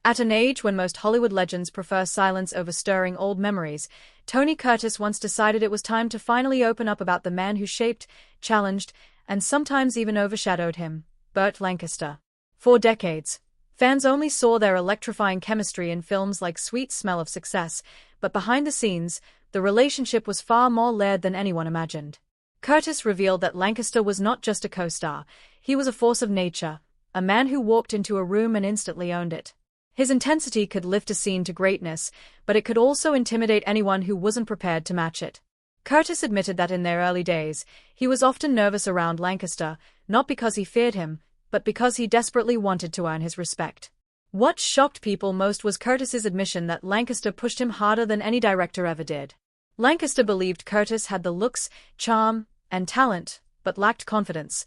At an age when most Hollywood legends prefer silence over stirring old memories, Tony Curtis once decided it was time to finally open up about the man who shaped, challenged, and sometimes even overshadowed him, Burt Lancaster. For decades, fans only saw their electrifying chemistry in films like Sweet Smell of Success, but behind the scenes, the relationship was far more layered than anyone imagined. Curtis revealed that Lancaster was not just a co-star, he was a force of nature, a man who walked into a room and instantly owned it. His intensity could lift a scene to greatness, but it could also intimidate anyone who wasn't prepared to match it. Curtis admitted that in their early days, he was often nervous around Lancaster, not because he feared him, but because he desperately wanted to earn his respect. What shocked people most was Curtis's admission that Lancaster pushed him harder than any director ever did. Lancaster believed Curtis had the looks, charm, and talent, but lacked confidence,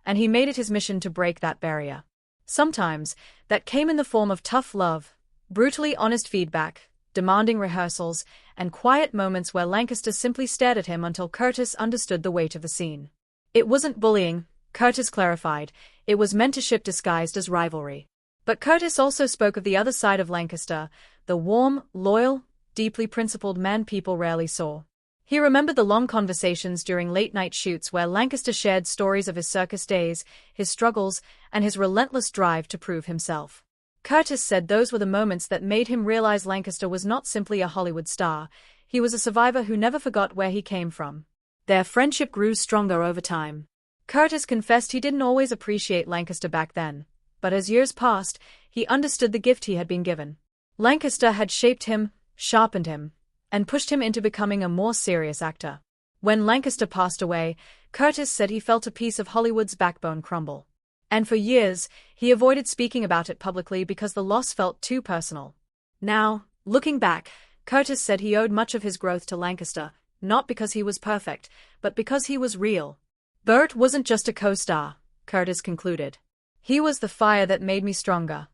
and he made it his mission to break that barrier. Sometimes, that came in the form of tough love, brutally honest feedback, demanding rehearsals, and quiet moments where Lancaster simply stared at him until Curtis understood the weight of the scene. It wasn't bullying, Curtis clarified, it was mentorship disguised as rivalry. But Curtis also spoke of the other side of Lancaster, the warm, loyal, deeply principled man people rarely saw. He remembered the long conversations during late-night shoots where Lancaster shared stories of his circus days, his struggles, and his relentless drive to prove himself. Curtis said those were the moments that made him realize Lancaster was not simply a Hollywood star, he was a survivor who never forgot where he came from. Their friendship grew stronger over time. Curtis confessed he didn't always appreciate Lancaster back then, but as years passed, he understood the gift he had been given. Lancaster had shaped him, sharpened him, and pushed him into becoming a more serious actor. When Lancaster passed away, Curtis said he felt a piece of Hollywood's backbone crumble. And for years, he avoided speaking about it publicly because the loss felt too personal. Now, looking back, Curtis said he owed much of his growth to Lancaster, not because he was perfect, but because he was real. Burt wasn't just a co-star, Curtis concluded. He was the fire that made me stronger.